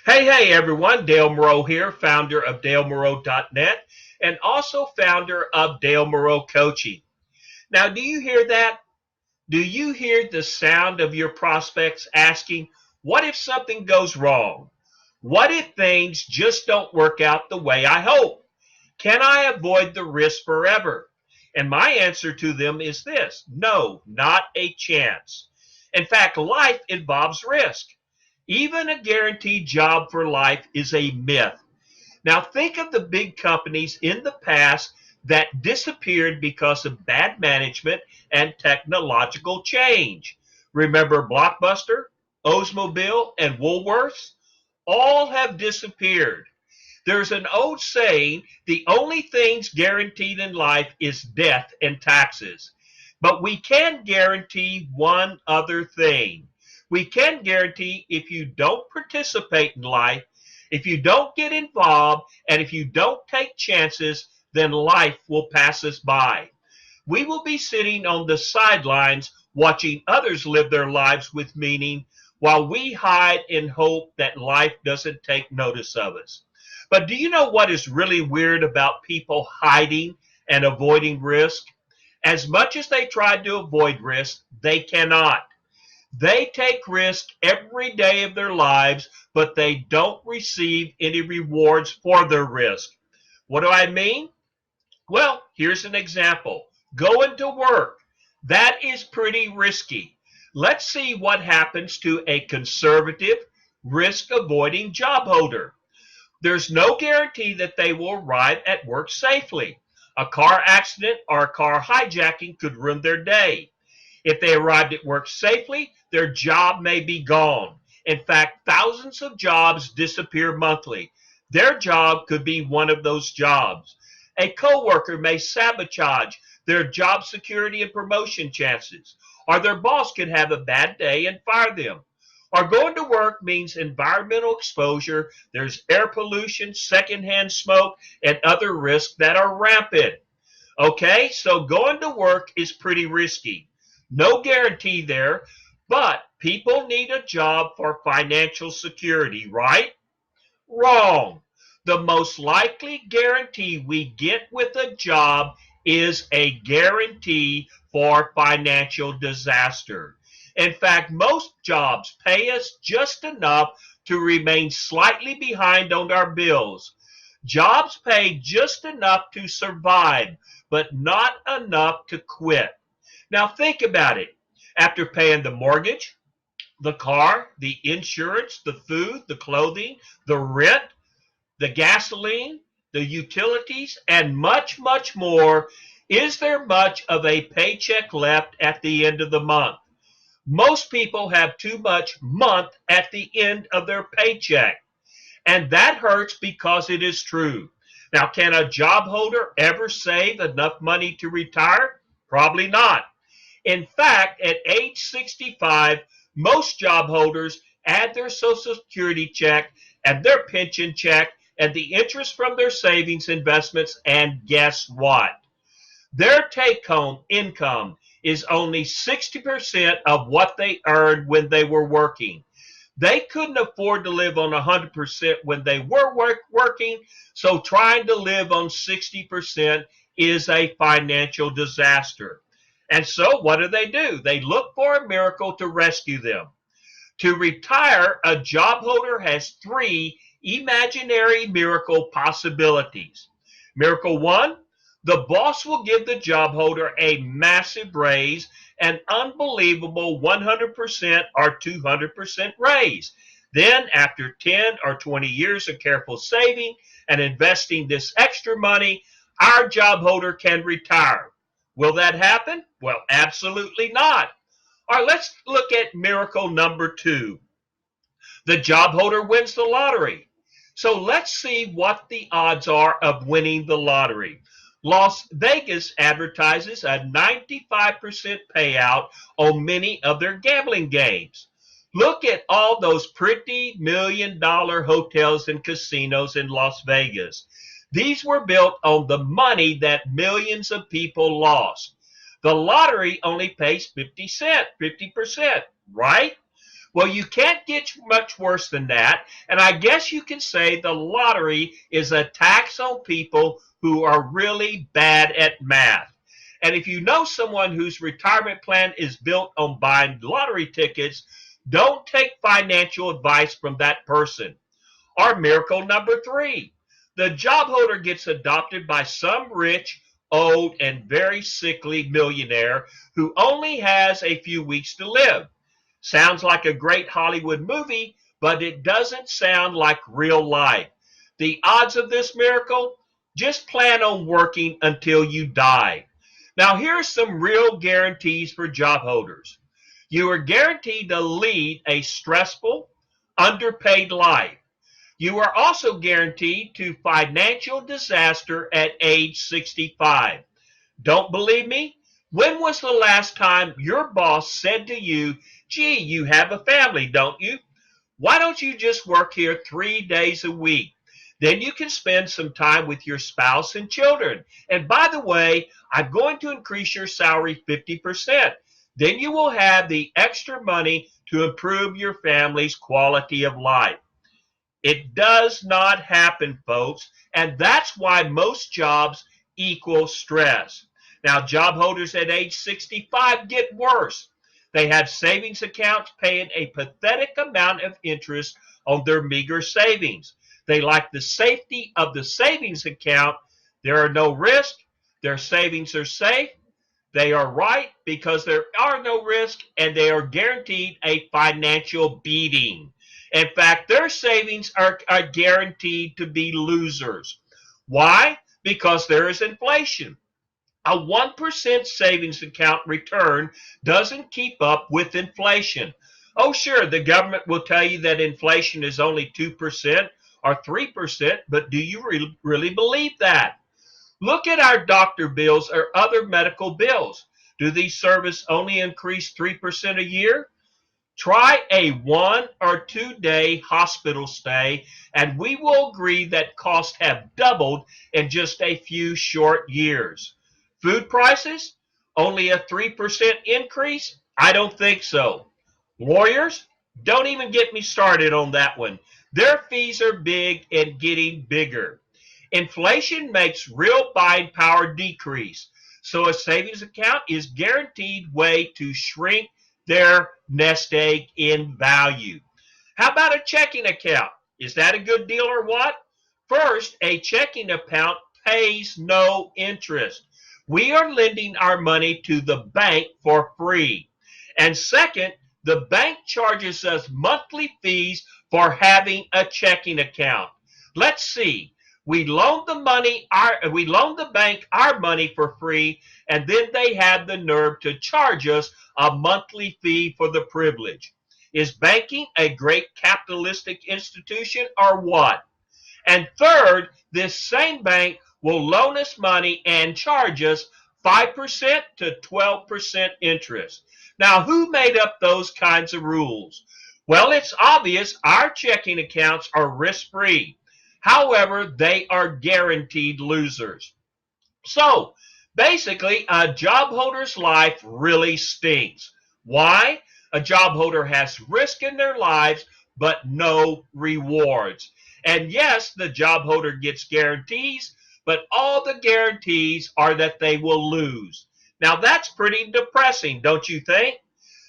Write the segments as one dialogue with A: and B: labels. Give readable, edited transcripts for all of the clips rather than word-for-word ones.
A: Hey everyone, Dale Moreau here, founder of DaleMoreau.net and also founder of Dale Moreau Coaching. Now, do you hear that? Do you hear the sound of your prospects asking, what if something goes wrong? What if things just don't work out the way I hope? Can I avoid the risk forever? And my answer to them is this: no, not a chance. In fact, life involves risk. Even a guaranteed job for life is a myth. Now, think of the big companies in the past that disappeared because of bad management and technological change. Remember Blockbuster, Oldsmobile, and Woolworths? All have disappeared. There's an old saying, the only things guaranteed in life is death and taxes. But we can guarantee one other thing. We can guarantee if you don't participate in life, if you don't get involved, and if you don't take chances, then life will pass us by. We will be sitting on the sidelines watching others live their lives with meaning while we hide in hope that life doesn't take notice of us. But do you know what is really weird about people hiding and avoiding risk? As much as they try to avoid risk, they cannot. They take risk every day of their lives, but they don't receive any rewards for their risk. What do I mean? Well, here's an example. Going to work. That is pretty risky. Let's see what happens to a conservative, risk avoiding job holder. There's no guarantee that they will arrive at work safely. A car accident or a car hijacking could ruin their day. If they arrived at work safely, their job may be gone. In fact, thousands of jobs disappear monthly. Their job could be one of those jobs. A coworker may sabotage their job security and promotion chances, or their boss could have a bad day and fire them. Or going to work means environmental exposure. There's air pollution, secondhand smoke, and other risks that are rampant. Okay, so going to work is pretty risky. No guarantee there, but people need a job for financial security, right? Wrong. The most likely guarantee we get with a job is a guarantee for financial disaster. In fact, most jobs pay us just enough to remain slightly behind on our bills. Jobs pay just enough to survive, but not enough to quit. Now think about it. After paying the mortgage, the car, the insurance, the food, the clothing, the rent, the gasoline, the utilities, and much, much more, is there much of a paycheck left at the end of the month? Most people have too much month at the end of their paycheck. And that hurts because it is true. Now, can a job holder ever save enough money to retire? Probably not. In fact, at age 65, most job holders add their Social Security check and their pension check and the interest from their savings investments, and guess what? Their take home income is only 60% of what they earned when they were working. They couldn't afford to live on 100% when they were working, so trying to live on 60% is a financial disaster. And so what do? They look for a miracle to rescue them. To retire, a job holder has three imaginary miracle possibilities. Miracle one, the boss will give the job holder a massive raise, an unbelievable 100% or 200% raise. Then, after 10 or 20 years of careful saving and investing this extra money, our job holder can retire. Will that happen? Well, absolutely not. All right, let's look at miracle number two. The job holder wins the lottery. So let's see what the odds are of winning the lottery. Las Vegas advertises a 95% payout on many of their gambling games. Look at all those pretty $1 million hotels and casinos in Las Vegas. These were built on the money that millions of people lost. The lottery only pays 50%, right? Well, you can't get much worse than that, and I guess you can say the lottery is a tax on people who are really bad at math. And if you know someone whose retirement plan is built on buying lottery tickets, don't take financial advice from that person. Or miracle number three, the job holder gets adopted by some rich, old, and very sickly millionaire who only has a few weeks to live. Sounds like a great Hollywood movie, but it doesn't sound like real life. The odds of this miracle? Just plan on working until you die. Now, here are some real guarantees for job holders. You are guaranteed to lead a stressful, underpaid life. You are also guaranteed to financial disaster at age 65. Don't believe me? When was the last time your boss said to you, gee, you have a family, don't you? Why don't you just work here 3 days a week? Then you can spend some time with your spouse and children. And by the way, I'm going to increase your salary 50%. Then you will have the extra money to improve your family's quality of life. It does not happen, folks, and that's why most jobs equal stress. Now, job holders at age 65 get worse. They have savings accounts paying a pathetic amount of interest on their meager savings. They like the safety of the savings account. There are no risks. Their savings are safe. They are right because there are no risks, and they are guaranteed a financial beating. In fact, their savings are guaranteed to be losers. Why? Because there is inflation. A 1% savings account return doesn't keep up with inflation. Oh, sure, the government will tell you that inflation is only 2% or 3%, but do you really believe that? Look at our doctor bills or other medical bills. Do these services only increase 3% a year? Try a 1 or 2 day hospital stay, and we will agree that costs have doubled in just a few short years. Food prices? Only a 3% increase? I don't think so. Lawyers? Don't even get me started on that one. Their fees are big and getting bigger. Inflation makes real buying power decrease, so a savings account is guaranteed way to shrink their nest egg in value. How about a checking account? Is that a good deal or what? First, a checking account pays no interest. We are lending our money to the bank for free. And second, the bank charges us monthly fees for having a checking account. Let's see. We loan the bank our money for free, and then they have the nerve to charge us a monthly fee for the privilege. Is banking a great capitalistic institution or what? And third, this same bank will loan us money and charge us 5% to 12% interest. Now, who made up those kinds of rules? Well, it's obvious our checking accounts are risk-free. However, they are guaranteed losers. So, basically, a job holder's life really stinks. Why? A job holder has risk in their lives, but no rewards. And yes, the job holder gets guarantees, but all the guarantees are that they will lose. Now, that's pretty depressing, don't you think?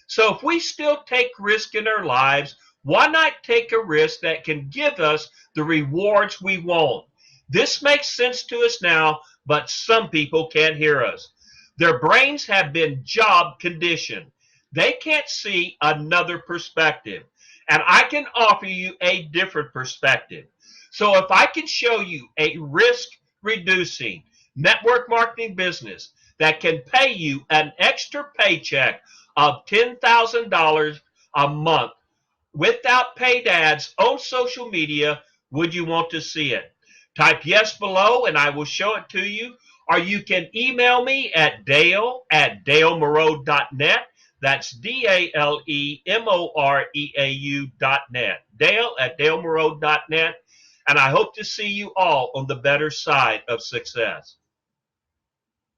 A: So if we still take risk in our lives, why not take a risk that can give us the rewards we want? This makes sense to us now, but some people can't hear us. Their brains have been job conditioned. They can't see another perspective. And I can offer you a different perspective. So if I can show you a risk-reducing network marketing business that can pay you an extra paycheck of $10,000 a month without paid ads on social media, would you want to see it? Type yes below and I will show it to you. Or you can email me at dale@dalemoreau.net. That's DALEMOREAU.net. Dale@dalemoreau.net. And I hope to see you all on the better side of success.